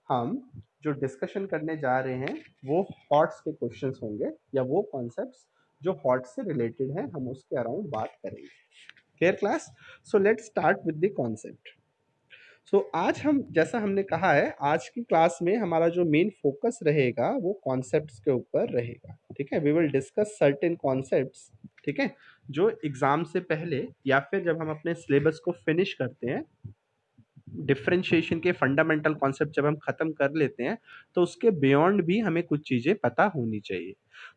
हम जो डिस्कशन करने जा रहे हैं वो हॉट्स के क्वेश्चंस होंगे या वो कॉन्सेप्ट्स जो हॉट से रिलेटेड हैं, हम उसके अराउंड बात करेंगे। Clear class? So let's start with the concept. So आज हम, जैसा हमने कहा है, आज की क्लास में हमारा जो मेन फोकस रहेगा वो कॉन्सेप्ट्स के ऊपर रहेगा। ठीक है, we will discuss certain concepts, ठीक है, जो एग्जाम से पहले या फिर जब हम अपने सिलेबस को फिनिश करते हैं, डिफरेंशिएशन के फंडामेंटल कॉन्सेप्ट जब हम खत्म कर लेते हैं, तो उसके बियॉन्ड भी हमें कुछ चीजें पता होनी चाहिए।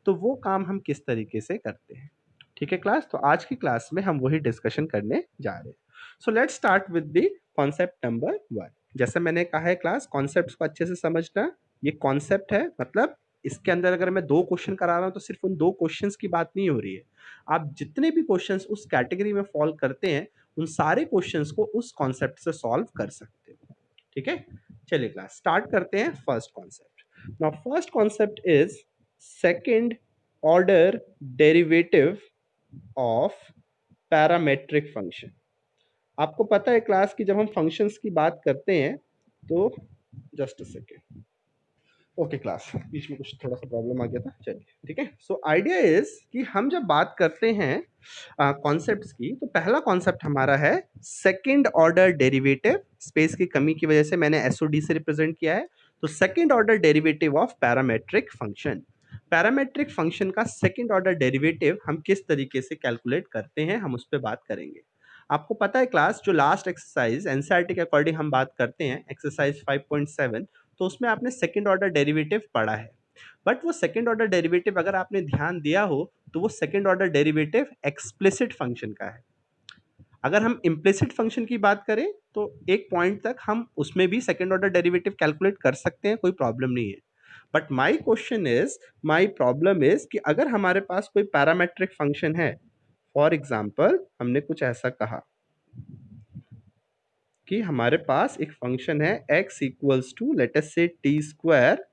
तो वो काम हम किस तरीके से करते हैं। ठीक है क्लास, तो आज की क्लास में हम वही डिस्कशन करने जा रहे हैं। सो let's start with the concept number 1। जैसे मैंने कहा है क्लास, कॉन्सेप्ट्स को अच्छे से समझना। ये कॉन्सेप्ट है, मतलब इसके अंदर अगर मैं 2 क्वेश्चन करा रहा हूं तो सिर्फ उन 2 क्वेश्चंस की बात नहीं हो रही है। आप जितने भी क्वेश्चंस उस कैटेगरी में फॉल करते हैं, उन सारे क्वेश्चंस को उस कॉन्सेप्ट से सॉल्व कर सकते हो। ठीक है, चलिए क्लास स्टार्ट करते हैं first concept. Now first concept is second order derivative of parametric function. आपको पता है क्लास की जब हम फंक्शंस की बात करते हैं तो, just a second, okay class, बीच में कुछ थोड़ा सा प्रॉब्लम आ गया था, चलिए ठीक है। सो आइडिया इज कि हम जब बात करते हैं कॉन्सेप्ट्स की, तो पहला कॉन्सेप्ट हमारा है सेकंड ऑर्डर डेरिवेटिव। स्पेस की कमी की वजह से मैंने एसओडी से रिप्रेजेंट किया है। तो second order derivative of parametric function. Parametric function का सेकंड ऑर्डर डेरिवेटिव हम किस तरीके से कैलकुलेट करते हैं, हम उस पर बात करेंगे। आपको पता है क्लास, जो लास्ट एक्सरसाइज एनसीईआरटी के अकॉर्डिंग हम बात करते हैं, एक्सरसाइज 5.7, तो उसमें आपने सेकंड ऑर्डर डेरिवेटिव पढ़ा है। बट वो सेकंड ऑर्डर डेरिवेटिव अगर आपने ध्यान दिया हो तो वो second order derivative explicit function का है। अगर हम इम्प्लिसिट फंक्शन की बात करें तो एक पॉइंट तक हम उसमें भी सेकंड ऑर्डर डेरिवेटिव कैलकुलेट कर सकते हैं, कोई प्रॉब्लम नहीं है। But my question is, my problem is कि अगर हमारे पास कोई पैरामेट्रिक फंक्शन है, फॉर एग्जाम्पल हमने कुछ ऐसा कहा कि हमारे पास एक फंक्शन है x equals to let us say T square,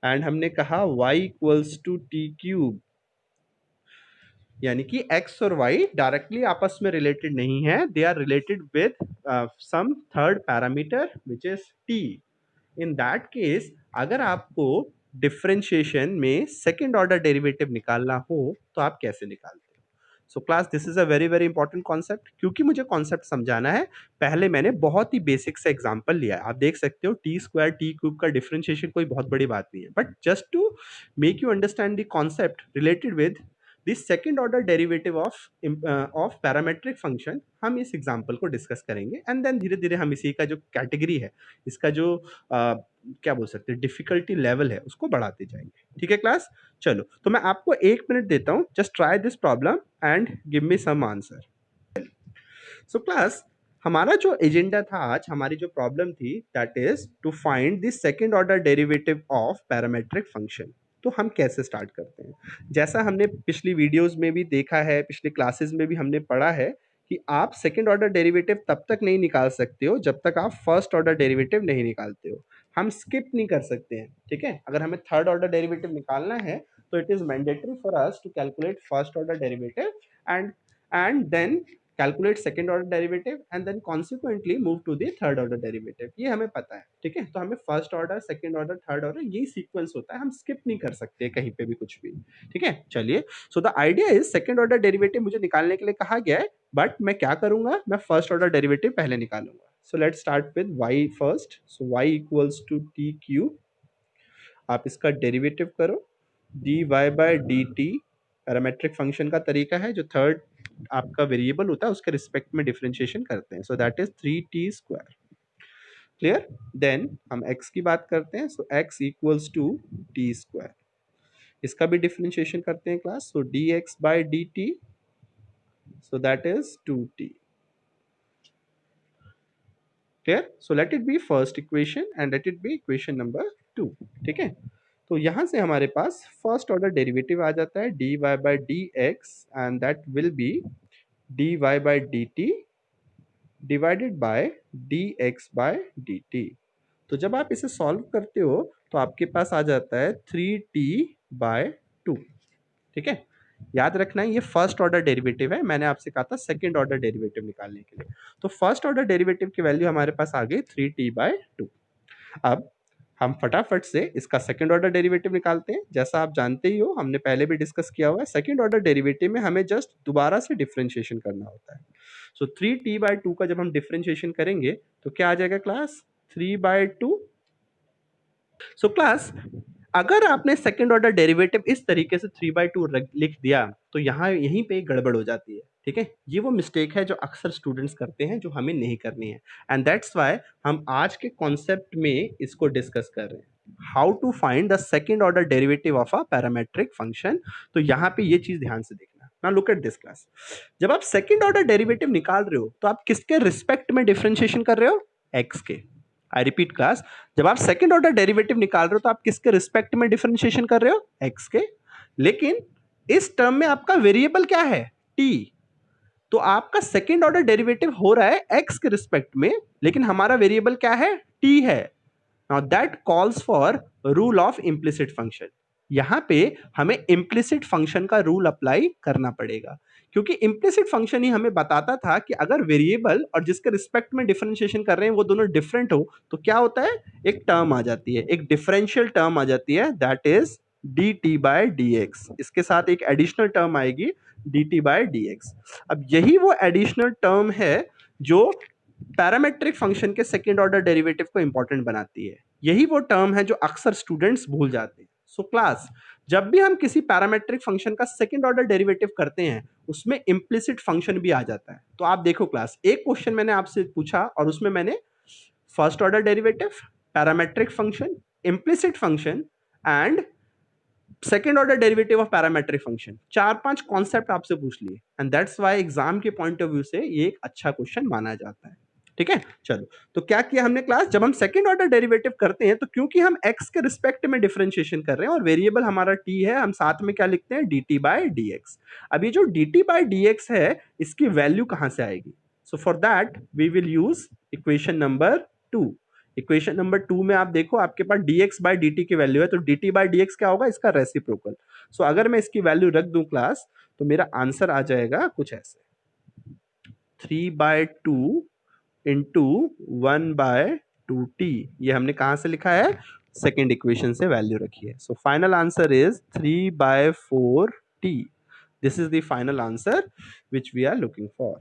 and हमने कहा y equals to T cube, यानी कि x और y डायरेक्टली आपस में रिलेटेड नहीं है, they are related with some third parameter which is t। In that case अगर आपको डिफरेंशिएशन में सेकंड ऑर्डर डेरिवेटिव निकालना हो तो आप कैसे निकालते हो? So class, this is a very very important concept. क्योंकि मुझे कॉन्सेप्ट समझाना है, पहले मैंने बहुत ही बेसिक से एग्जांपल लिया है। आप देख सकते हो टी स्क्वायर टी क्यूब का डिफरेंशिएशन कोई बहुत बड़ी बात नहीं है, but just to make you understand the concept related with this second order derivative of parametric function, हम इस एग्जांपल को डिस्कस करेंगे एंड देन धीरे धीरे हम इसी का जो कैटेगरी है, इसका जो क्या बोल सकते हैं डिफिकल्टी लेवल है, उसको बढ़ाते जाएंगे। ठीक है क्लास, चलो तो मैं आपको 1 मिनट देता हूं, just try this problem and give me some answer. So class, हमारा जो एजेंडा था आज, हमारी जो प्रॉब्लम थी, that is to find the second order derivative of parametric function. तो हम कैसे स्टार्ट करते हैं? जैसा हमने पिछली वीडियोस में भी देखा है, पिछली क्लासेस में भी हमने पढ़ा है कि आप सेकंड ऑर्डर डेरिवेटिव तब तक नहीं निकाल सकते हो जब तक आप फर्स्ट ऑर्डर डेरिवेटिव नहीं निकालते हो। हम स्किप नहीं कर सकते हैं, ठीक है। अगर हमें थर्ड ऑर्डर डेरिवेटिव निकालना है तो it is mandatory for us to calculate first order derivative and then calculate second order derivative and then consequently move to the third order derivative. ये हमें पता है, ठीक है। तो हमें first order, second order, third order, यही sequence होता है, हम स्किप नहीं कर सकते कहीं पे भी कुछ भी। ठीक है, चलिए। So the idea is, second order derivative मुझे निकालने के लिए कहा गया है, बट मैं क्या करूंगा, मैं फर्स्ट ऑर्डर डेरिवेटिव पहले निकालूंगा। So let's start with y first. So y equals to T cube, आप इसका डेरिवेटिव करो, dy by d t. Parametric function का तरीका है, जो थर्ड आपका वेरिएबल होता है उसके रिस्पेक्ट में डिफरेंशिएशन करते हैं। So that is 3t square. Clear? Then हम x की बात करते हैं। So x equals to t square, इसका भी डिफरेंशिएशन करते हैं class. So dx by dt, so that is 2t। Clear? So let it be first equation and let it be equation number 2। ठीक है, तो यहां से हमारे पास फर्स्ट ऑर्डर डेरिवेटिव आ जाता है, dy by dx and that will be dy by dt divided by dx by dt। तो जब आप इसे सॉल्व करते हो तो आपके पास आ जाता है 3t बाय 2। ठीक है, याद रखना है ये फर्स्ट ऑर्डर डेरिवेटिव है, मैंने आपसे कहा था सेकंड ऑर्डर डेरिवेटिव निकालने के लिए। तो फर्स्ट ऑर्डर डेरिवेटिव की वैल्यू हमारे पास आ गई 3t बाय 2। अब हम फटाफट से इसका सेकंड ऑर्डर डेरिवेटिव निकालते हैं। जैसा आप जानते ही हो, हमने पहले भी डिस्कस किया हुआ है, सेकंड ऑर्डर डेरिवेटिव में हमें जस्ट दोबारा से डिफरेंशिएशन करना होता है। सो 3t/2 का जब हम डिफरेंशिएशन करेंगे तो क्या आ जाएगा क्लास? 3/2। सो क्लास, अगर आपने सेकंड ऑर्डर डेरिवेटिव इस तरीके से 3/2 लिख दिया तो यहाँ यहीं पे गड़बड़ हो जाती है। ठीक है, ये वो मिस्टेक है जो अक्सर स्टूडेंट्स करते हैं, जो हमें नहीं करनी है। एंड दैट्स व्हाई हम आज के कॉन्सेप्ट में इसको डिस्कस कर रहे हैं, how to find the second order derivative of a parametric function. तो यहाँ पे ये चीज ध्यान से देखना। Now look at this class, जब आप सेकंड ऑर्डर डेरिवेटिव निकाल रहे हो तो आप किसके रिस्पेक्ट में डिफरेंशिएशन कर रहे हो? एक्स के। आई रिपीट क्लास, जब आप सेकंड ऑर्डर डेरिवेटिव निकाल रहे हो तो आप किसके रिस्पेक्ट में डिफरेंशिएशन कर रहे हो? एक्स के। लेकिन इस टर्म में आपका वेरिएबल क्या है? टी। तो आपका सेकंड ऑर्डर डेरिवेटिव हो रहा है एक्स के रिस्पेक्ट में, लेकिन हमारा वेरिएबल क्या है? टी है। Now that calls for rule of implicit function. यहां पे हमें इम्प्लिसिट फंक्शन का रूल अप्लाई करना पड़ेगा, क्योंकि इम्प्लिसिट फंक्शन ही हमें बताता था कि अगर वेरिएबल और जिसके रिस्पेक्ट में डिफरेंशिएशन कर रहे हैं वो दोनों डिफरेंट हो तो क्या होता है? एक टर्म आ जाती है, एक डिफरेंशियल टर्म आ जाती है, दैट इज dt/dx। इसके साथ एक एडिशनल टर्म आएगी, dt/dx। अब यही वो एडिशनल टर्म है जो पैरामेट्रिक फंक्शन के सेकंड ऑर्डर डेरिवेटिव को इंपॉर्टेंट बनाती है। यही वो टर्म है जो अक्सर स्टूडेंट्स भूल जाते हैं। सो क्लास, जब भी हम किसी पैरामेट्रिक फंक्शन का सेकंड ऑर्डर डेरिवेटिव करते हैं उसमें इम्प्लिसिट फंक्शन भी आ जाता है। तो आप देखो क्लास, एक क्वेश्चन मैंने आपसे पूछा और उसमें मैंने first order derivative, parametric function, implicit function and second order derivative of parametric function, 4-5 concept आपसे पूछ लिए। एंड दैट्स व्हाई एग्जाम के पॉइंट ऑफ व्यू से ये एक अच्छा क्वेश्चन माना जाता है। ठीक है, चलो, तो क्या किया हमने क्लास, जब हम सेकंड ऑर्डर डेरिवेटिव करते हैं तो क्योंकि हम x के रिस्पेक्ट में डिफरेंशिएशन कर रहे हैं और वेरिएबल हमारा t है, हम साथ में क्या लिखते हैं? dt/dx। अब ये जो dt/dx है इसकी वैल्यू कहां से आएगी? So for that we will use equation number 2। Equation number 2 में आप देखो, आपके पास dx/dt की वैल्यू है, तो dt/dx क्या होगा? इसका रेसिप्रोकल। सो अगर मैं इसकी वैल्यू रख दूं क्लास तो मेरा आंसर आ जाएगा कुछ ऐसे, 3/2 इंटू 1/2t। ये हमने कहां से लिखा है? सेकेंड इक्वेशन से वैल्यू रखी है। So final answer is 3/4t। This is the final answer which we are looking for.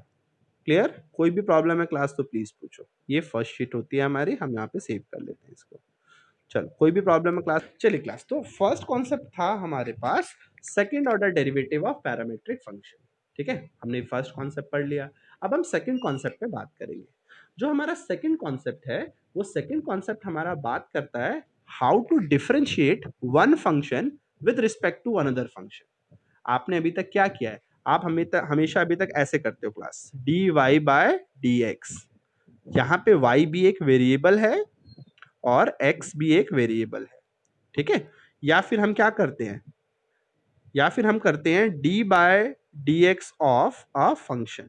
Clear? कोई भी प्रॉब्लम है क्लास तो प्लीज पूछो। ये फर्स्ट शीट होती है हमारी, हम यहाँ पे सेव कर लेते हैं इसको। चलो, कोई भी प्रॉब्लम है क्लास? चलिए क्लास, तो फर्स्ट कॉन्सेप्ट था हमारे पास second order derivative of parametric function. ठीक है, हमने फर्स्ट कॉन्सेप्ट पढ़ लिया। अब हम सेकंड कॉन्सेप्ट पे बात करेंगे। जो हमारा सेकंड कॉन्सेप्ट है वो सेकंड कॉन्सेप्ट हमारा बात करता है how to differentiate one function with respect to another function. आपने अभी तक क्या किया है? आप हमेशा अभी तक ऐसे करते हो क्लास, dy/dx। यहाँ पे y भी एक वेरिएबल है और x भी एक वेरिएबल है। ठीक है, या फिर हम क्या करते हैं? या फिर हम करते हैं d/dx ऑफ अ फंक्शन,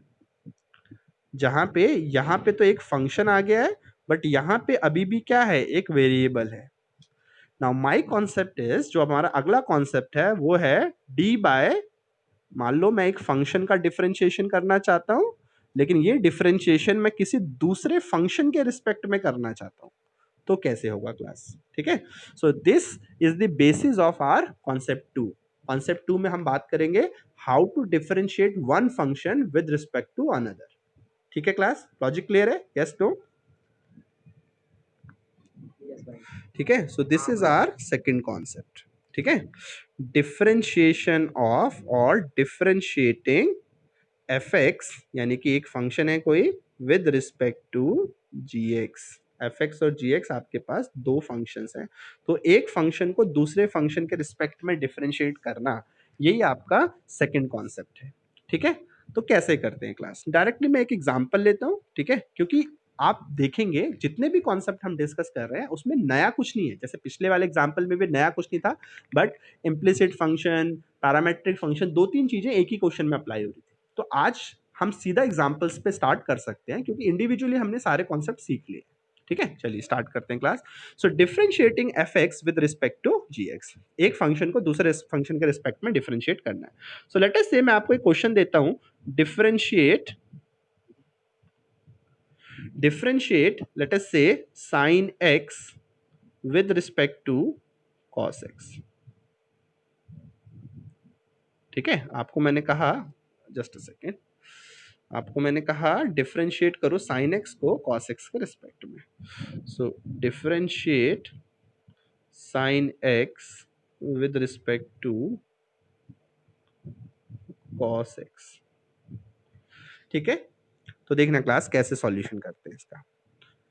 जहां पे यहाँ पे तो एक फंक्शन आ गया है बट यहाँ पे अभी भी क्या है? एक वेरिएबल है। नाउ माय कॉन्सेप्ट इज, जो हमारा अगला कॉन्सेप्ट है वो है मान लो मैं एक फंक्शन का डिफरेंशिएशन करना चाहता हूं, लेकिन ये डिफरेंशिएशन मैं किसी दूसरे फंक्शन के रिस्पेक्ट में करना चाहता हूं, तो कैसे होगा क्लास? ठीक है, so this is the basis of our concept 2। Concept 2 में हम बात करेंगे how to differentiate one function with respect to another. ठीक है क्लास, लॉजिक क्लियर है? Yes, no? ठीक है, so this is our second concept. ठीक है, डिफरेंशिएशन ऑफ और डिफरेंशिएटिंग fx, यानी कि एक फंक्शन है कोई, with respect to gx। fx और gx आपके पास दो फंक्शंस हैं, तो एक फंक्शन को दूसरे फंक्शन के रिस्पेक्ट में डिफरेंशिएट करना, यही आपका सेकंड कॉन्सेप्ट है। ठीक है, तो कैसे करते हैं क्लास? डायरेक्टली मैं एक एग्जांपल लेता हूं। ठीक है, क्योंकि आप देखेंगे जितने भी कॉन्सेप्ट हम डिस्कस कर रहे हैं उसमें नया कुछ नहीं है। जैसे पिछले वाले एग्जांपल में भी नया कुछ नहीं था, but implicit function, parametric function, 2-3 चीजें एक ही क्वेश्चन में अप्लाई हो रही थी। तो आज हम सीधा एग्जांपल्स पे स्टार्ट कर सकते हैं, क्योंकि इंडिविजुअली हमने सारे कॉन्सेप्ट सीख लिए। ठीक है, चलिए स्टार्ट करते हैं class. So differentiating fx with respect to gx, एक फंक्शन को दूसरे फंक्शन के रिस्पेक्ट में डिफरेंशिएट करना है। सो लेट अस से मैं आपको एक क्वेश्चन देता हूं, डिफरेंशिएट लेट अस से sin x with respect to cos x। ठीक है, आपको मैंने कहा, जस्ट अ सेकेंड, आपको मैंने कहा डिफरेंशिएट करो साइन एक्स को cos x के रिस्पेक्ट में। So differentiate sine x with respect to cos x। ठीक है, तो देखना क्लास कैसे सॉल्यूशन करते हैं इसका।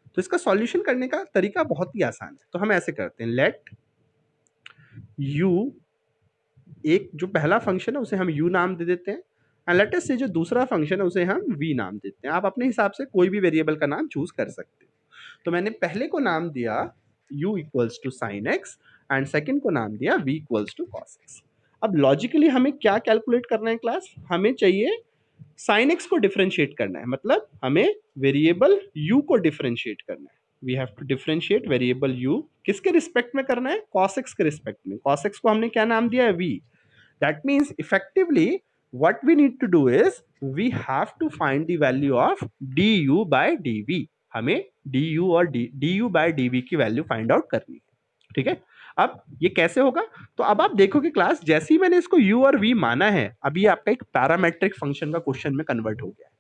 तो इसका सॉल्यूशन करने का तरीका बहुत ही आसान है। तो हम ऐसे करते हैं, लेट u, एक जो पहला फंक्शन है उसे हम u नाम दे देते हैं, एंड लेट अस से जो दूसरा फंक्शन है उसे हम v नाम देते हैं। आप अपने हिसाब से कोई भी वेरिएबल का नाम चूज कर सकते हैं। तो मैंने पहले को नाम दिया u equals to sine x, and second को नाम दिया v equals to cos x. अब लॉजिकली हमें क्या कैलकुलेट करना है क्लास, हमें चाहिए साइन एक्स को डिफरेंशिएट करना है, मतलब हमें वेरिएबल u को डिफरेंशिएट करना है। We have to differentiate variable u, किसके रिस्पेक्ट में करना है, cos x के रिस्पेक्ट में। cos x को हमने क्या नाम दिया है, v। That means effectively what we need to do is we have to find the value of du by dv। हमें du और du by dv की वैल्यू फाइंड आउट करनी है। ठीक है, अब ये कैसे होगा, तो अब आप देखोगे क्लास, जैसे ही मैंने इसको u और v माना है, अब ये आपका एक पैरामेट्रिक फंक्शन का क्वेश्चन में कन्वर्ट हो गया है।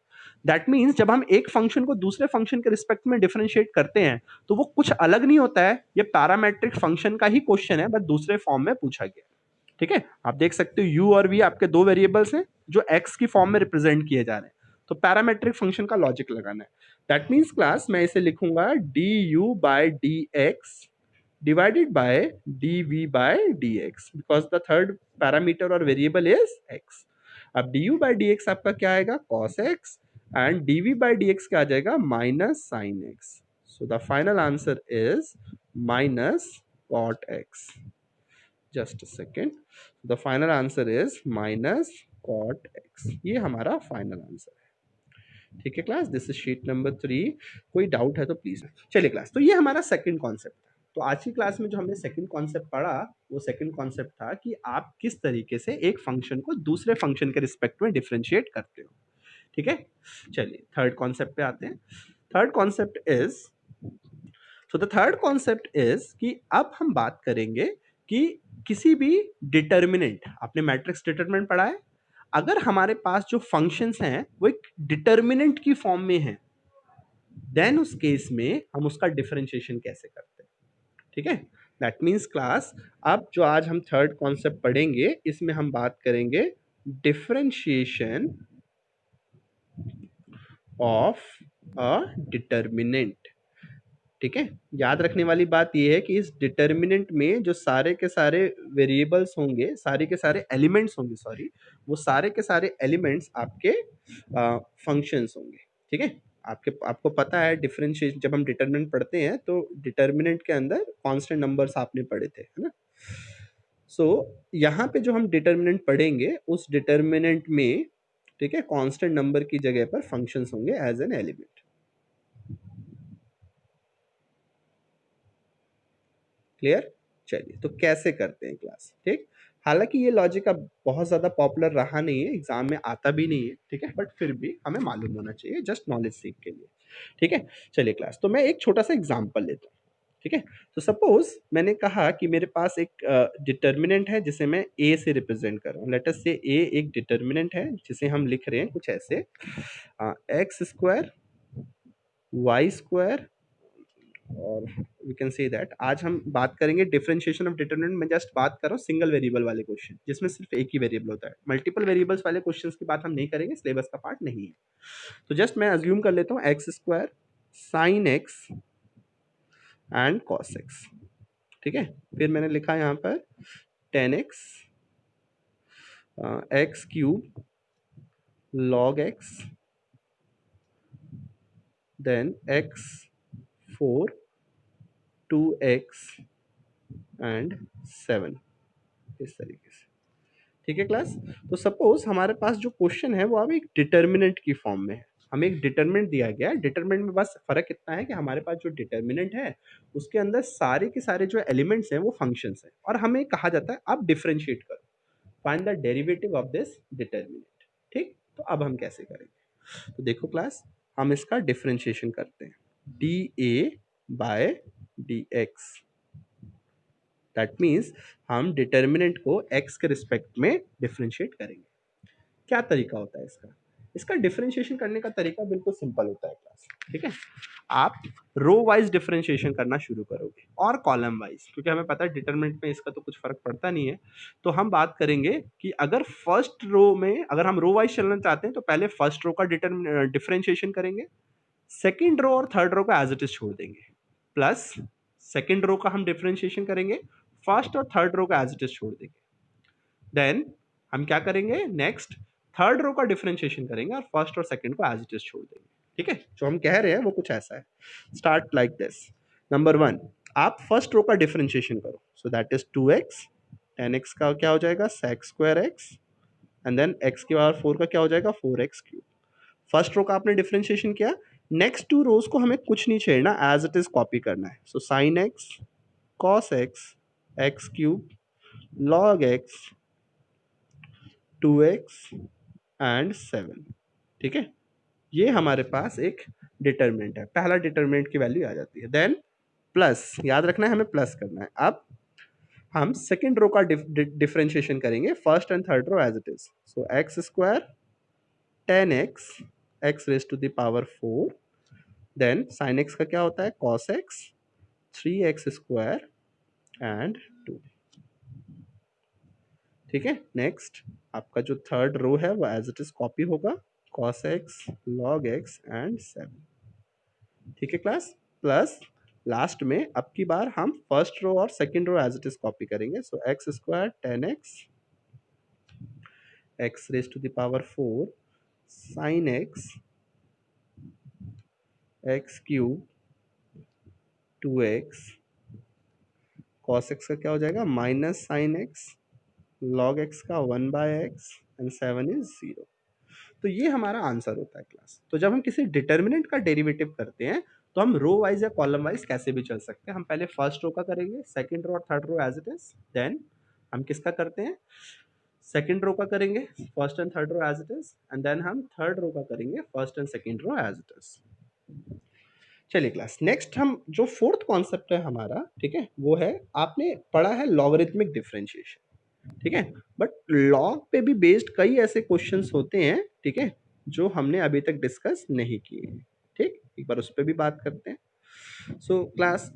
दैट मीन्स जब हम एक फंक्शन को दूसरे फंक्शन के रिस्पेक्ट में डिफरेंशिएट करते हैं तो वो कुछ अलग नहीं होता है, ये पैरामेट्रिक फंक्शन का ही क्वेश्चन है, बस दूसरे फॉर्म में पूछा गया। ठीक है, आप देख सकते हो u और v आपके दो वेरिएबल्स हैं जो x की फॉर्म में रिप्रेजेंट किए जा रहे हैं। तो पैरामेट्रिक फंक्शन का लॉजिक लगाना है। दैट मीन्स क्लास मैं इसे लिखूंगा du by dx divided by dv by dx, because the third parameter or variable is x। अब du by dx आपका क्या आएगा, cos x, and dv by dx क्या आ जाएगा, minus sin x। so the final answer is minus cot x। just a second, the final answer is minus cot x। ये हमारा final answer है। ठीक है class, this is sheet number 3। कोई doubt है तो प्लीज। चलिए क्लास, तो ये हमारा सेकंड कॉन्सेप्ट था। तो आज की क्लास में जो हमने सेकंड कॉन्सेप्ट पढ़ा, वो सेकंड कॉन्सेप्ट था कि आप किस तरीके से एक फंक्शन को दूसरे फंक्शन के रिस्पेक्ट में डिफरेंशिएट करते हो। ठीक है, चलिए थर्ड कॉन्सेप्ट पे आते हैं। Third concept is, so the third concept is कि अब हम बात करेंगे कि किसी भी डिटर्मिनेंट, आपने मैट्रिक्स डिटर्मिनेंट पढ़ा है, अगर हमारे पास जो फंक्शंस हैं वो एक डिटर्मिनेंट की फॉर्म में है, देन उस केस में हम उसका डिफरेंशिएशन कैसे करते हैं। ठीक है, दैट मीन्स क्लास, अब जो आज हम थर्ड कॉन्सेप्ट पढ़ेंगे इसमें हम बात करेंगे डिफरेंशिएशन ऑफ अ डिटर्मिनेंट। ठीक है, याद रखने वाली बात यह है कि इस डिटर्मिनेंट में जो सारे के सारे वेरिएबल्स होंगे, सारे के सारे एलिमेंट्स होंगे, सॉरी, वो सारे के सारे एलिमेंट्स आपके फंक्शंस होंगे। ठीक है, आपको पता है डिफरेंशिएशन, जब हम डिटर्मिनेंट पढ़ते हैं तो डिटर्मिनेंट के अंदर कांस्टेंट नंबर्स आपने पढ़े थे, है ना। सो यहाँ पे जो हम डिटर्मिनेंट पढ़ेंगे उस डिटर्मिनेंट में, ठीक है, कांस्टेंट नंबर की जगह पर फंक्शंस होंगे एज एन एलिमेंट। क्लियर, चलिए तो कैसे करते हैं क्लास। ठीक, हालांकि ये लॉजिक अब बहुत ज्यादा पॉपुलर रहा नहीं है, एग्जाम में आता भी नहीं है, ठीक है, बट फिर भी हमें मालूम होना चाहिए, जस्ट नॉलेज सीख के लिए। ठीक है, चलिए क्लास, तो मैं एक छोटा सा एग्जांपल लेता हूँ। ठीक है, तो सपोज मैंने कहा कि मेरे पास एक डिटर्मिनेंट है जिसे मैं a से रिप्रेजेंट कर रहा हूँ। लेट अस से a एक डिटर्मिनेंट है जिसे हम लिख रहे हैं कुछ ऐसे, एक्स स्क्वायर वाई स्क्वायर, और वी कैन से दैट आज हम बात करेंगे डिफरेंशिएशन ऑफ डिटरमिनेंट। मैं जस्ट बात कर रहा हूँ सिंगल वेरिएबल वाले क्वेश्चन जिसमें सिर्फ एक ही वेरिएबल होता है। मल्टीपल वेरिएबल्स वाले क्वेश्चंस की बात हम नहीं करेंगे, सिलेबस का पार्ट नहीं है। तो जस्ट मैं अज्यूम कर लेता हूँ x square sine x and cos x. ठीक है, फिर मैंने लिखा यहाँ पर 10x x cube log x, then x 4 2x and 7, इस तरीके से। ठीक है क्लास, तो सपोज हमारे पास जो क्वेश्चन है वो अब एक डिटर्मिनेंट की फॉर्म में है। हमें एक डिटर्मिनेंट दिया गया है, डिटर्मिनेंट में बस फर्क इतना है कि हमारे पास जो डिटर्मिनेंट है उसके अंदर सारे के सारे जो एलिमेंट्स हैं वो फंक्शंस हैं, और हमें कहा जाता है अब डिफरेंशिएट करो, find the derivative of this determinant. ठीक, तो अब हम कैसे करेंगे, तो देखो क्लास, हम इसका डिफरेंशिएशन करते हैं, d a by d x. That means हम डिटर्मिनेंट को x के रिस्पेक्ट में डिफरेंशिएट करेंगे। क्या तरीका होता है इसका? इसका डिफरेंशिएशन करने का तरीका बिल्कुल सिंपल होता है क्लास, ठीक है। आप रो वाइज डिफरेंशिएशन करना शुरू करोगे और कॉलम वाइज, क्योंकि हमें पता है डिटरमिनेंट में इसका तो कुछ फर्क पड़ता नहीं है। तो हम बात करेंगे कि अगर फर्स्ट रो में अगर हम रो वाइज चलना चाहते हैं तो पहले फर्स्ट रो का डिफरेंशिएशन करेंगे, सेकेंड रो और थर्ड रो को एज इट इज छोड़ देंगे, प्लस सेकेंड रो का हम डिफरेंशिएशन करेंगे, फर्स्ट और थर्ड रो को एज इट इज छोड़ देंगे। देन हम क्या करेंगे, नेक्स्ट थर्ड रो का डिफरेंशिएशन करेंगे और फर्स्ट और सेकंड को एज इट इज छोड़ देंगे, ठीक है। जो हम कह रहे हैं वो कुछ ऐसा है। Start like this. नंबर 1, आप फर्स्ट रो का डिफरेंशिएशन करो, सो दैट इज 2x, 10x का क्या हो जाएगा sec square x, and then x के पावर 4 का क्या हो जाएगा 4x क्यूब। फर्स्ट रो का आपने डिफरेंशिएशन किया, नेक्स्ट टू रोज को हमें कुछ नहीं छेड़ना, एज इट इज कॉपी करना है। सो sin x cos x x cube log x 2x and 7, ठीक है। ये हमारे पास एक डिटरमिनेंट है, पहला डिटरमिनेंट की वैल्यू आ जाती है। देन प्लस, याद रखना है हमें प्लस करना है। अब हम सेकेंड रो का डिफरेंशिएशन करेंगे, first and third row as it is. So x square 10x x raise to the power 4, then sine x का क्या होता है cos x 3x square and 2, ठीक है। नेक्स्ट आपका जो थर्ड रो है वो एज इट इज कॉपी होगा, cos x log x and 7, ठीक है क्लास। प्लस लास्ट में अब की बार हम फर्स्ट रो और second row as it is copy करेंगे। So x square 10x x raise to the power 4 sin x x cube 2x cos x का क्या हो जाएगा minus sin x log x का 1/x एंड 7 इज 0। तो ये हमारा आंसर होता है क्लास। तो जब हम किसी डिटर्मिनेंट का डेरिवेटिव करते हैं तो हम रो वाइज या कॉलम वाइज कैसे भी चल सकते हैं। हम पहले फर्स्ट रो का करेंगे, सेकंड रो और third row as it is, then हम किसका करते हैं, सेकंड रो का करेंगे, first and third row as it is, and then हम थर्ड रो का करेंगे, first and second row as it is. चलिए क्लास, नेक्स्ट हम जो फोर्थ कॉन्सेप्ट है हमारा, ठीक है, वो है आपने पढ़ा है लॉगरिथमिक डिफरेंशिएशन, ठीक है। बट लॉग पे भी बेस्ड कई ऐसे क्वेश्चंस होते हैं, ठीक है, जो हमने अभी तक डिस्कस नहीं किए हैं, ठीक। एक बार उस पर भी बात करते हैं। सो क्लास,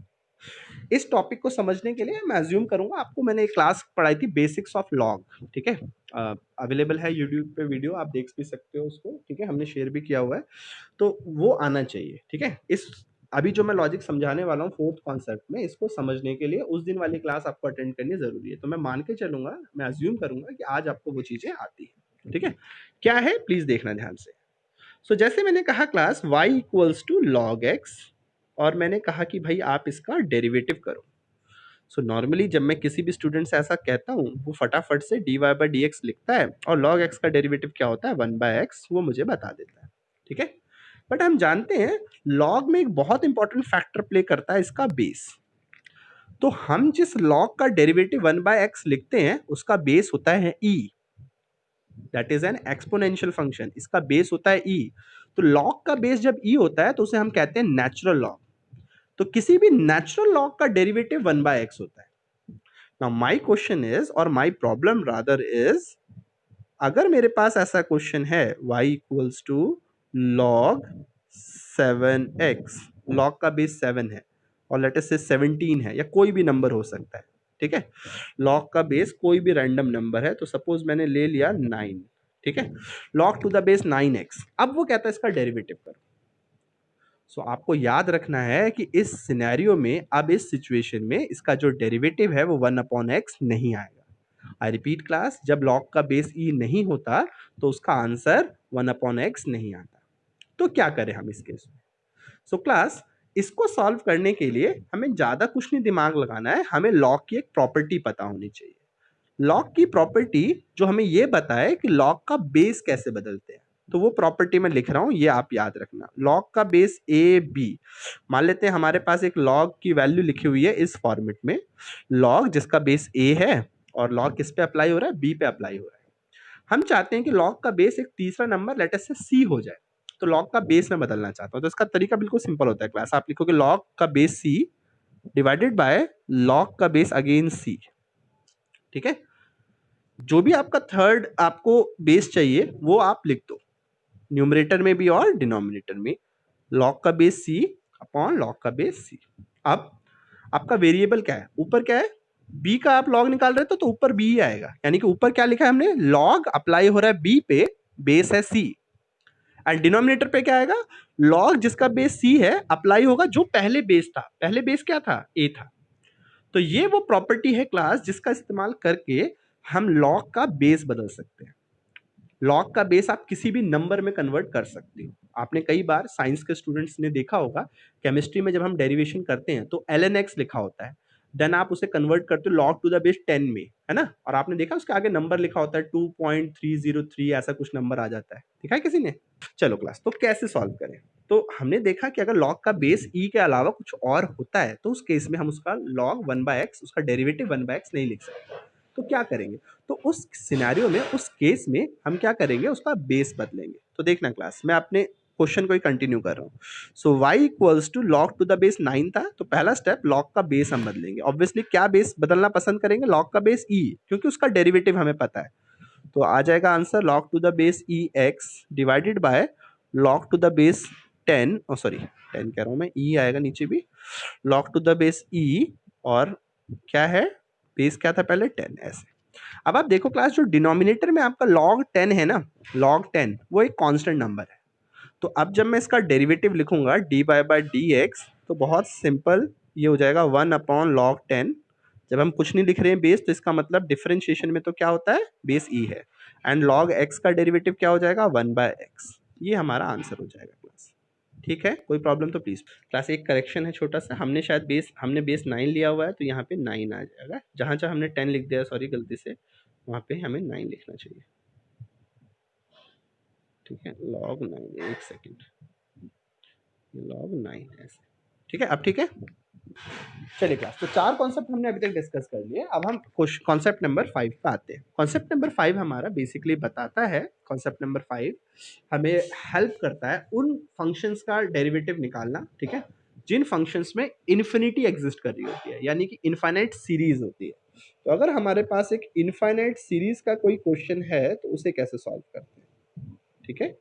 इस टॉपिक को समझने के लिए मैं अज्यूम करूंगा आपको मैंने एक क्लास पढ़ाई थी बेसिक्स ऑफ लॉग, ठीक है। अवेलेबल है यूट्यूब पे वीडियो, आप देख भी सकते हो उसको, ठीक है, हमने शेयर भी किया हुआ है, तो वो आना चाहिए, ठीक है। इस अभी जो मैं लॉजिक समझाने वाला हूँ फोर्थ कॉन्सेप्ट में, इसको समझने के लिए उस दिन वाली क्लास आपको अटेंड करनी जरूरी है। तो मैं मान के चलूंगा, मैं अज्यूम करूंगा कि आज आपको वो चीजें आती है, ठीक है। क्या है प्लीज देखना ध्यान से। सो जैसे मैंने कहा class y equals to log x, और मैंने कहा कि भाई आप इसका डेरिवेटिव करो। सो नॉर्मली जब मैं किसी भी स्टूडेंट से ऐसा कहता हूँ, वो फटाफट से dy/dx लिखता है और log x का डेरिवेटिव क्या होता है 1/x, वो मुझे बता देता है, ठीक है। बट हम जानते हैं log में एक बहुत इंपॉर्टेंट फैक्टर प्ले करता है इसका बेस। तो हम जिस log का डेरिवेटिव 1/x लिखते हैं उसका बेस होता है e, that is an exponential function, इसका बेस होता है e। तो log का बेस जब e होता है तो उसे हम कहते हैं नेचुरल लॉग। तो किसी भी नेचुरल लॉग का डेरिवेटिव 1/x होता है। नाउ माय क्वेश्चन इज, और माय प्रॉब्लम रादर इज, अगर मेरे पास ऐसा क्वेश्चन है y equals to log 7x, log का बेस 7 है और लेट अस से 17 है, या कोई भी नंबर हो सकता है, ठीक है। log का बेस कोई भी रैंडम नंबर है, तो सपोज मैंने ले लिया 9, ठीक है, log to the base 9x। अब वो कहता है इसका डेरिवेटिव करो। सो आपको याद रखना है कि इस सिनेरियो में, अब इस सिचुएशन में इसका जो डेरिवेटिव है वो 1/x नहीं आएगा। आई रिपीट क्लास, जब log का बेस e नहीं होता तो उसका आंसर 1/x नहीं आता। तो क्या करें हम इस केस में। सो क्लास, इसको सॉल्व करने के लिए हमें ज्यादा कुछ नहीं दिमाग लगाना है, हमें log की एक प्रॉपर्टी पता होनी चाहिए। log की प्रॉपर्टी जो हमें ये बताए कि log का बेस कैसे बदलते हैं, तो वो प्रॉपर्टी मैं लिख रहा हूं, ये आप याद रखना। log का बेस ए बी, मान लेते हैं हमारे पास एक log की वैल्यू लिखी हुई है इस फॉर्मेट में, log जिसका बेस ए है और log किस पे अप्लाई हो रहा है, बी पे अप्लाई हो रहा है। हम चाहते हैं कि log का बेस एक तीसरा नंबर लेट अस से सी हो जाए, तो log का बेस मैं बदलना चाहता हूं। तो इसका तरीका बिल्कुल सिंपल होता है क्लास, आप लिखोगे log का base c divided by log का बेस अगेन c। ठीक है, जो भी आपका थर्ड आपको बेस चाहिए वो आप लिख दो, न्यूमरेटर में भी और डिनोमिनेटर में, log का बेस c अपॉन log का बेस c। अब आपका वेरिएबल क्या है, ऊपर क्या है, b का आप log निकाल रहे तो ऊपर b ही आएगा, यानी कि ऊपर क्या लिखा है हमने, log अप्लाई हो रहा है b पे, बेस है c, एंड डिनोमिनेटर पे क्या आएगा, log जिसका बेस c है अप्लाई होगा जो पहले बेस था, पहले बेस क्या था, a था। तो ये वो प्रॉपर्टी है क्लास जिसका इस्तेमाल करके हम log का बेस बदल सकते हैं। log का बेस आप किसी भी नंबर में कन्वर्ट कर सकते हो। आपने कई बार साइंस के स्टूडेंट्स ने देखा होगा, केमिस्ट्री में जब हम डेरिवेशन करते हैं तो ln(x) लिखा होता है, देन आप उसे कन्वर्ट करते हो log टू द बेस 10 में, है ना, और आपने देखा उसके आगे नंबर लिखा होता है 2.303, ऐसा कुछ नंबर आ जाता है, देखा है किसी ने। चलो क्लास, तो कैसे सॉल्व करें, तो हमने देखा कि अगर log का बेस e के अलावा कुछ और होता है तो उस केस में हम उसका log 1/x, उसका डेरिवेटिव 1/x नहीं लिख सकते। तो क्या करेंगे, तो उस सिनेरियो में, उस केस में हम क्या करेंगे, उसका बेस बदलेंगे। तो देखना क्लास, मैं अपने क्वेश्चन को ही कंटिन्यू कर रहा हूँ। So y equals to log to the base 9 था, तो पहला स्टेप log का बेस हम बदलेंगे। ऑब्वियसली क्या बेस बदलना पसंद करेंगे, log का बेस e, क्योंकि उसका डेरिवेटिव हमें पता है। तो आ जाएगा answer log to the base e x divided by log to the base 10, sorry 10 कह रहा हूँ मैं, e आएगा नीचे भी, log to the base e, और क्या है, बेस क्या था पहले 10, ऐसे। अब आप देखो क्लास, जो डिनोमिनेटर में आपका log 10 है ना, log 10 वो एक कांस्टेंट नंबर है। तो अब जब मैं इसका डेरिवेटिव लिखूंगा dy बाय dx, तो बहुत सिंपल ये हो जाएगा 1 अपॉन log 10। जब हम कुछ नहीं लिख रहे हैं बेस, तो इसका मतलब डिफरेंशिएशन में तो क्या होता है, बेस e है, एंड log x का डेरिवेटिव क्या हो जाएगा, 1/x। ये हमारा आंसर हो जाएगा क्लास। ठीक है, कोई प्रॉब्लम तो प्लीज। क्लास एक करेक्शन है छोटा सा, हमने शायद बेस 9 लिया हुआ है, तो यहाँ पे 9 आ जाएगा, जहाँ जहाँ हमने 10 लिख दिया, सॉरी गलती से, वहाँ पे हमें 9 लिखना चाहिए। ठीक है, log 9, एक सेकेंड, log 9 ऐसे। ठीक है, अब ठीक है। चलिए क्लास, तो 4 कॉन्सेप्ट हमने अभी तक डिस्कस कर लिए, अब हम कॉन्सेप्ट नंबर 5 पे आते हैं। कॉन्सेप्ट नंबर 5 हमारा बेसिकली बताता है, कॉन्सेप्ट नंबर 5 हमें हेल्प करता है उन फंक्शंस का डेरिवेटिव निकालना, ठीक है, जिन फंक्शंस में इन्फिनिटी एग्जिस्ट कर रही होती है, यानी कि इनफाइनाइट सीरीज होती है। तो अगर हमारे पास एक इनफाइनाइट सीरीज का कोई क्वेश्चन है तो उसे कैसे सॉल्व करते हैं। ठीक है,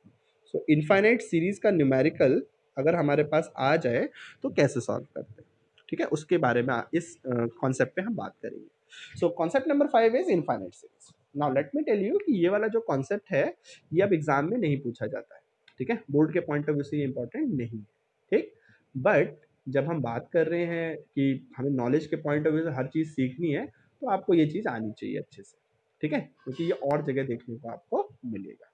सो इनफाइनाइट सीरीज का न्यूमेरिकल अगर हमारे पास आ जाए तो कैसे सॉल्व करते हैं, ठीक है, उसके बारे में इस कॉन्सेप्ट पे हम बात करेंगे। So concept number 5 is infinite series. Now let me tell you कि ये वाला जो कॉन्सेप्ट है ये अब एग्जाम में नहीं पूछा जाता है, ठीक है, बोर्ड के पॉइंट ऑफ व्यू से ये इंपॉर्टेंट नहीं है, ठीक, बट जब हम बात कर रहे हैं कि हमें नॉलेज के पॉइंट ऑफ व्यू से हर चीज़ सीखनी है, तो आपको ये चीज़ आनी चाहिए अच्छे से, ठीक है, क्योंकि ये और जगह देखने को आपको मिलेगा।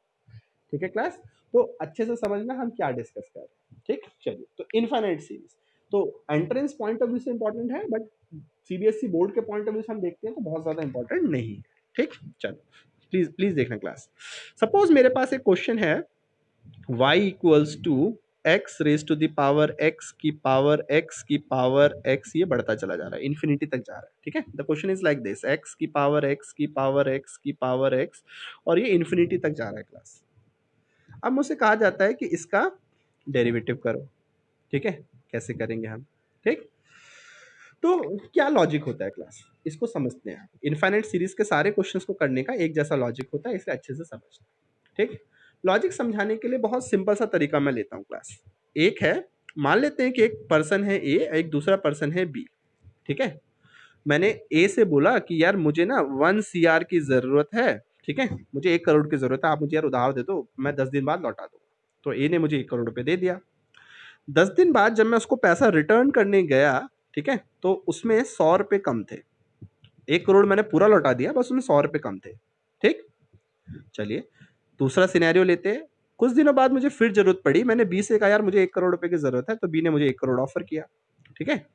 ठीक है क्लास, तो अच्छे से समझना हम क्या डिस्कस कर रहे हैं। ठीक, चलिए, तो इनफाइनाइट सीरीज तो एंट्रेंस पॉइंट ऑफ व्यू से इंपॉर्टेंट है, बट सीबीएसई बोर्ड के पॉइंट ऑफ व्यू से हम देखते हैं तो बहुत ज्यादा इंपॉर्टेंट नहीं है। ठीक, चलो प्लीज प्लीज देखना क्लास। सपोज मेरे पास एक क्वेश्चन है, y equals to x raise to the power x की पावर x की पावर x, ये बढ़ता चला जा रहा है, इन्फिनिटी तक जा रहा है। ठीक है, the question is like this, x की पावर x की पावर x की पावर x, और ये इन्फिनिटी तक जा रहा है क्लास। अब मुझसे कहा जाता है कि इसका डेरिवेटिव करो। ठीक है, कैसे करेंगे हम, ठीक, तो क्या लॉजिक होता है क्लास, इसको समझते हैं। इनफाइनाइट सीरीज के सारे क्वेश्चंस को करने का एक जैसा लॉजिक होता है, इसे अच्छे से समझना। ठीक, लॉजिक समझाने के लिए बहुत सिंपल सा तरीका मैं लेता हूँ क्लास। एक है, मान लेते हैं कि एक पर्सन है ए, एक दूसरा पर्सन है बी। ठीक है, मैंने ए से बोला कि यार मुझे ना 1 CR की जरूरत है, ठीक है, मुझे 1 करोड़ की जरूरत है, आप मुझे यार उधार दे दो, मैं 10 दिन बाद लौटा दूंगा। तो ए ने मुझे 1 करोड़ रुपए दे दिया। 10 दिन बाद जब मैं उसको पैसा रिटर्न करने गया, ठीक है, तो उसमें 100 रुपए कम थे। 1 करोड़ मैंने पूरा लौटा दिया, बस उसमें 100 रुपए कम थे। ठीक, चलिए दूसरा सिनेरियो लेते हैं। कुछ दिनों बाद मुझे फिर जरूरत पड़ी, मैंने बी से कहा यार मुझे 1 करोड़ रुपए की जरूरत है, तो बी ने मुझे 1 करोड़ ऑफर किया। ठीक है,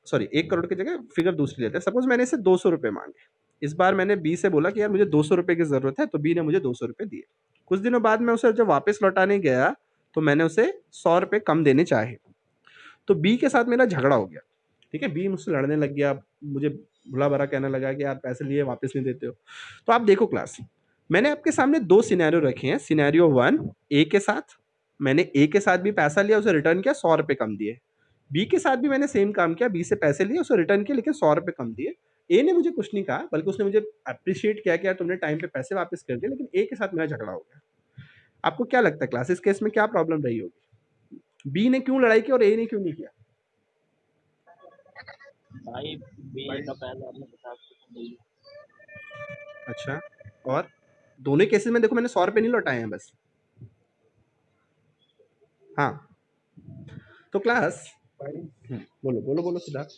सॉरी 1 करोड़ की जगह फिगर दूसरी लेते हैं। सपोज मैंने इसे 200 रुपए मांगे, इस बार मैंने बी से बोला कि यार मुझे 200 रुपए की जरूरत है, तो बी ने मुझे 200 रुपए दिए। कुछ दिनों बाद मैं उसे जब वापस लौटाने गया तो मैंने उसे 100 रुपए कम देने चाहे, तो बी के साथ मेरा झगड़ा हो गया। ठीक है, बी मुझसे लड़ने लग गया, मुझे भुला भरा कहने लगा कि यार पैसे लिए वापस नहीं देते हो। तो आप देखो क्लास, मैंने आपके सामने 2 सिनेरियो रखे हैं। सिनेरियो 1 ए के साथ, मैंने ए के साथ भी पैसा लिया, उसे रिटर्न किया, 100 रुपए कम दिए। बी के साथ भी मैंने सेम काम किया, बी से पैसे लिए, उसको रिटर्न किए, लेकिन 100 रुपए कम दिए। ए ने मुझे कुछ नहीं कहा, बल्कि उसने मुझे अप्रिशिएट किया कि यार तुमने टाइम पे पैसे वापस कर दिए, लेकिन ए के साथ मेरा झगड़ा हो गया। आपको क्या लगता है क्लास, इस केस में क्या प्रॉब्लम रही होगी? बी ने क्यों लड़ाई की और ए ने क्यों नहीं किया? भाई बी का पहले आपने 50% दिया। अच्छा, और दोनों केसेस में देखो मैंने 100 रुपए नहीं लौटाए हैं बस। हाँ, तो क्लास बोलो बोलो बोलो सिद्धार्थ।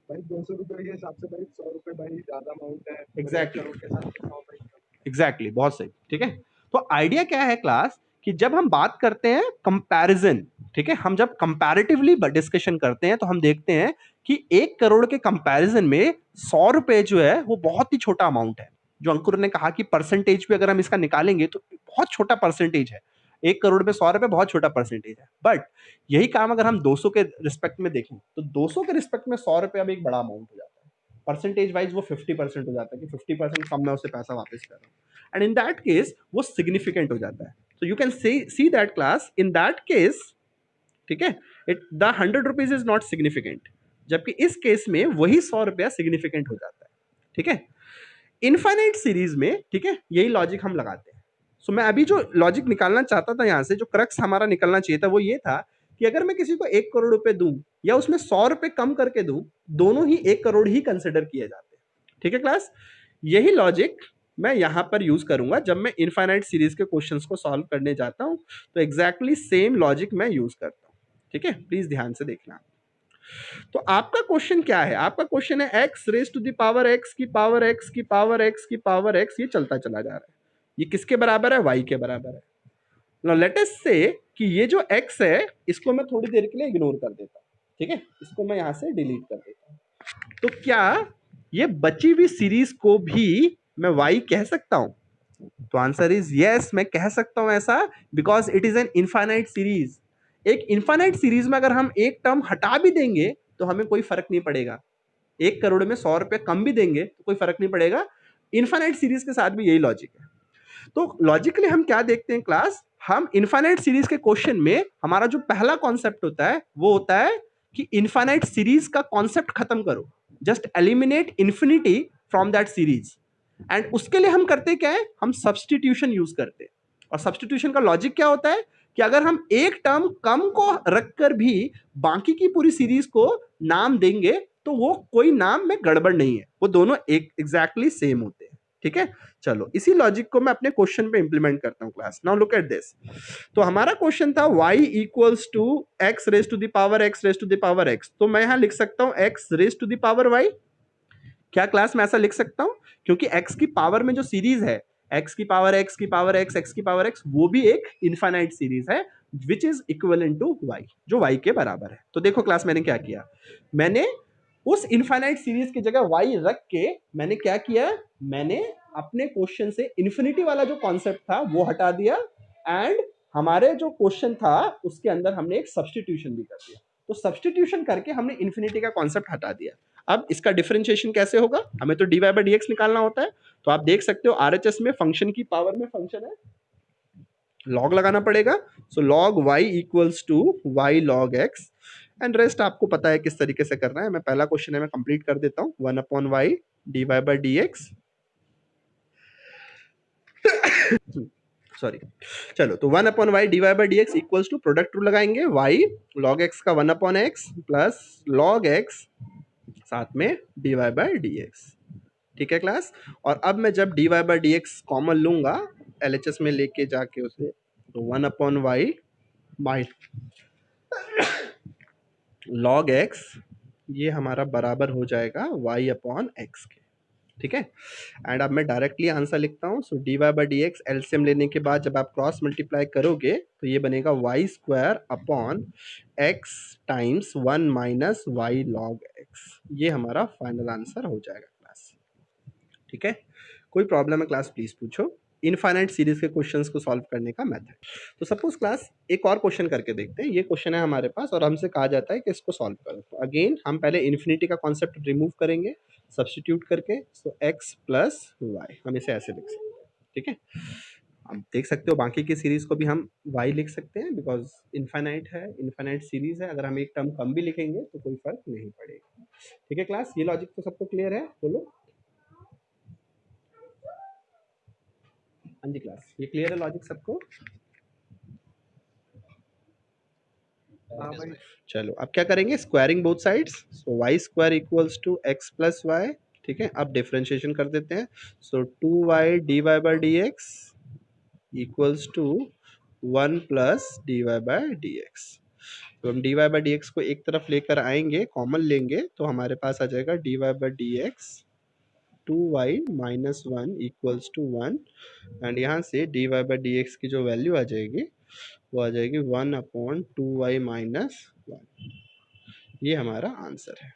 भाई 200 रुपए के हिसाब से भाई 100 रुपए भाई ज्यादा अमाउंट है। Exactly. करोड़ के साथ 100 भाई एग्जैक्टली, बहुत सही। ठीक है, तो आइडिया क्या है क्लास कि जब हम बात करते हैं कंपैरिजन, ठीक है, हम जब कंपैरेटिवली डिस्कशन करते हैं तो हम देखते हैं कि 1 करोड़ के कंपैरिजन में 100 रुपए जो है वो बहुत ही छोटा अमाउंट है। जो अंकुर ने कहा कि परसेंटेज भी अगर हम इसका निकालेंगे तो बहुत छोटा परसेंटेज है। 1 करोड़ में 100 रुपए बहुत छोटा परसेंटेज है। बट यही काम अगर हम 200 के रिस्पेक्ट में देखें तो 200 के रिस्पेक्ट में 100 रुपए अब एक बड़ा अमाउंट हो जाता है। परसेंटेज वाइज वो 50% हो जाता है कि 50% कम मैं उसे पैसा वापस कर रहा हूँ, एंड इन दैट केस वो सिग्निफिकेंट हो जाता है। So you can see that class in that case, ठीक है, it the 100 rupees is not significant, जबकि इस केस में वही 100 रुपया सिग्निफिकेंट हो जाता है। ठीक है, इनफाइनाइट सीरीज में, ठीक है, यही लॉजिक हम लगाते हैं। सो मैं अभी जो लॉजिक निकालना चाहता था यहां से, जो क्रक्स हमारा निकलना चाहिए था वो ये था कि अगर मैं किसी को 1 करोड़ रुपए दूं या उसमें 100 रुपए कम करके दूं, दोनों ही 1 करोड़ ही कंसिडर किए जाते हैं। ठीक है क्लास, यही लॉजिक मैं यहां पर यूज करूंगा जब मैं इनफाइनाइट सीरीज के क्वेश्चंस को सॉल्व करने जाता हूं, तो एग्जैक्टली सेम लॉजिक मैं यूज करता हूं। ठीक है, प्लीज ध्यान से देखना। तो आपका क्वेश्चन क्या है? आपका क्वेश्चन है x raise to the power x की पावर एक्स की पावर एक्स की पावर एक्स, ये चलता चला जा रहा है। ये किसके बराबर है? वाई के बराबर है। नाउ लेट अस से कि ये जो x है इसको मैं थोड़ी देर के लिए इग्नोर कर देता हूं। ठीक है, इसको मैं यहां से डिलीट कर देता हूं। तो क्या ये बची हुई सीरीज को भी मैं y कह सकता हूं? तो आंसर इज यस, मैं कह सकता हूं ऐसा, because it is an infinite series. एक इनफाइनाइट सीरीज में अगर हम एक टर्म हटा भी देंगे तो हमें कोई फर्क नहीं पड़ेगा। 1 करोड़ में 100 रुपए कम भी देंगे तो कोई फर्क नहीं पड़ेगा। इनफाइनाइट सीरीज के साथ भी यही लॉजिक है। तो लॉजिकली हम क्या देखते हैं क्लास, हम इनफाइनाइट सीरीज के क्वेश्चन में हमारा जो पहला कॉन्सेप्ट होता है वो होता है कि इनफाइनाइट सीरीज का कॉन्सेप्ट खत्म करो, just eliminate infinity from that series. And उसके लिए हम करते क्या है, हम सब्सटीट्यूशन यूज करते हैं। और सब्सटीट्यूशन का लॉजिक क्या होता है कि अगर हम एक टर्म कम को रखकर भी बाकी की पूरी सीरीज को नाम देंगे तो वो कोई नाम में गड़बड़ नहीं है, वो दोनों एक एग्जैक्टली सेम होते हैं। ठीक है, चलो इसी लॉजिक को मैं अपने क्वेश्चन पे इंप्लीमेंट करता हूं class. Now look at this. तो हमारा क्वेश्चन था y equals to x raise to the power x raise to the power x, तो मैं यहां लिख सकता हूं x raise to the power y। क्या क्लास में ऐसा लिख सकता हूं? क्योंकि x की पावर में जो सीरीज है, x की पावर x की पावर x x की पावर x, वो भी एक इनफाइनाइट सीरीज है which is equivalent to y, जो y के बराबर है। तो देखो क्लास मैंने क्या किया, मैंने उस इनफाइनाइट सीरीज की जगह y रख के मैंने क्या किया, मैंने अपने क्वेश्चन से इन्फिनिटी वाला जो कॉन्सेप्ट था वो हटा दिया, एंड हमारे जो क्वेश्चन था उसके अंदर हमने एक सब्सटीट्यूशन भी कर दिया। तो सब्सटीट्यूशन करके हमने इन्फिनिटी का कॉन्सेप्ट हटा दिया। अब इसका डिफरेंशिएशन कैसे होगा, हमें तो dy बाई dx निकालना होता है। तो आप देख सकते हो आरएचएस में फंक्शन की पावर में फंक्शन है, लॉग लगाना पड़ेगा। So log y equals to y log x, and rest आपको पता है किस तरीके से करना है। मैं पहला क्वेश्चन है मैं कंप्लीट कर देता हूं, 1/y dy by dx। Sorry, चलो तो 1/y dy by dx equals to product rule लगाएंगे, y log x का 1/x प्लस log x साथ में dy बाई dx। ठीक है क्लास, और अब मैं जब dy बाई dx कॉमन लूंगा LHS में लेके जाके उसे, तो 1/y माइ log x, ये हमारा बराबर हो जाएगा y/x के। ठीक है, एंड अब मैं डायरेक्टली आंसर लिखता हूँ। सो dy बाई dx एलसीएम लेने के बाद जब आप क्रॉस मल्टीप्लाई करोगे तो ये बनेगा y square upon x times 1 minus y log x। ये हमारा फाइनल आंसर हो जाएगा क्लास। ठीक है, कोई प्रॉब्लम है क्लास प्लीज पूछो। इनफाइनाइट सीरीज के क्वेश्चंस को सॉल्व करने का मेथड। तो सपोज क्लास एक और क्वेश्चन करके देखते हैं। ये क्वेश्चन है हमारे पास और हमसे कहा जाता है कि इसको सॉल्व करो। तो अगेन हम पहले इन्फिनिटी का कॉन्सेप्ट रिमूव करेंगे सब्स्टिट्यूट करके। सो x प्लस वाई, हम इसे ऐसे लिख सकते हैं। ठीक है, आप देख सकते हो बाकी की सीरीज को भी हम y लिख सकते हैं बिकॉज इनफाइनाइट है, इनफाइनाइट सीरीज है। अगर हम एक टर्म कम भी लिखेंगे तो कोई फर्क नहीं पड़ेगा। ठीक है क्लास, ये लॉजिक तो सबको क्लियर है? बोलो। हाँ जी क्लास, ये क्लियर है लॉजिक सबको? हाँ भाई। चलो अब क्या करेंगे, squaring both sides. So y square equals to x plus y. ठीक है, अब डिफरेंशिएशन कर देते हैं। So 2y dy by d x equals to 1 plus d y by d x. तो हम d y by d x को एक तरफ लेकर आएंगे, कॉमन लेंगे, तो हमारे पास आ जाएगा d y by d x 2y minus 1 equals to 1। And यहाँ से d y by d x की जो वैल्यू आ जाएगी वो आ जाएगी 1 अपॉन 2y माइनस 1। ये हमारा आंसर है।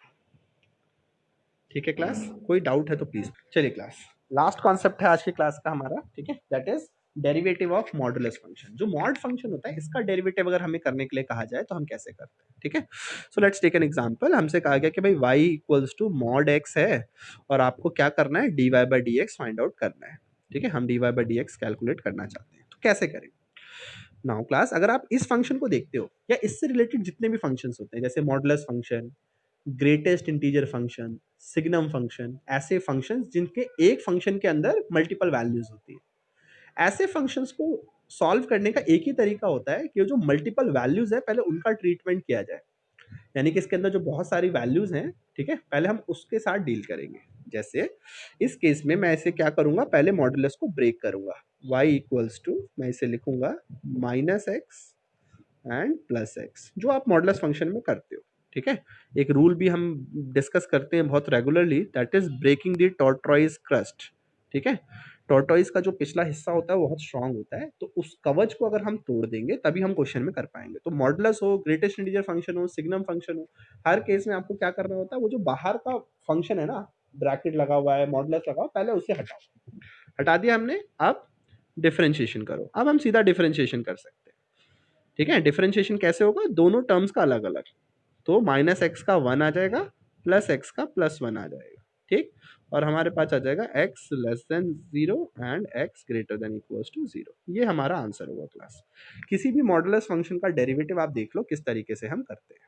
ठीक है क्लास, कोई डाउट है तो प्लीज। चलिए क्लास, लास्ट कॉन्सेप्ट है आज की क्लास का हमारा, ठीक है, that is derivative of modulus function. जो मॉड फंक्शन होता है इसका डेरिवेटिव अगर हमें करने के लिए कहा जाए तो हम कैसे करते हैं? ठीक है, so let's take an example. हमसे कहा गया कि भाई y इक्वल्स टू मॉड x है और आपको क्या करना है, dy by d x find out करना है। ठीक है, हम dy by d x calculate करना चाहते हैं, तो कैसे करेंगे? नाउ क्लास, अगर आप इस फंक्शन को देखते हो या इससे रिलेटेड जितने भी फंक्शंस होते हैं जैसे modulus function, greatest integer function, signum function, ऐसे फंक्शंस जिनके एक फंक्शन के अंदर मल्टीपल वैल्यूज होती है, ऐसे फंक्शंस को सॉल्व करने का एक ही तरीका होता है कि जो मल्टीपल वैल्यूज है पहले उनका ट्रीटमेंट किया जाए। यानी कि इसके अंदर जो बहुत सारी वैल्यूज हैं, ठीक है, पहले हम उसके साथ डील करेंगे। जैसे इस केस में मैं इसे क्या करूंगा, पहले मॉडुलस को ब्रेक करूंगा। y इक्वल्स टू, मैं इसे लिखूंगा minus x and plus x, जो आप मॉडुलस फंक्शन में करते हो। ठीक है, एक रूल भी हम डिस्कस करते हैं बहुत regularly, that is breaking the tortoise crust. ठीक है, टॉर्टोइज का जो पिछला हिस्सा होता है वो बहुत स्ट्रांग होता है, तो उस कवच को अगर हम तोड़ देंगे तभी हम क्वेश्चन में कर पाएंगे। तो मॉडुलस हो, ग्रेटेस्ट इंटीजर फंक्शन हो, सिग्नम फंक्शन हो, हर केस में आपको क्या करना होता है, वो जो बाहर का फंक्शन है ना, ब्रैकेट लगा हुआ है, मॉडुलस लगा हुआ, पहले उसे हटाओ। हटा दिया हमने, अब डिफरेंशिएशन करो। अब हम सीधा डिफरेंशिएशन कर सकते हैं। ठीक है, डिफरेंशिएशन कैसे होगा, दोनों टर्म्स का अलग अलग। तो माइनस एक्स का 1 आ जाएगा, प्लस एक्स का प्लस 1 आ जाएगा। ठीक, और हमारे पास आ जाएगा x less than 0 and x greater than equals to 0। ये हमारा आंसर होगा क्लास। किसी भी मॉडुलस फंक्शन का डेरिवेटिव आप देख लो किस तरीके से हम करते हैं।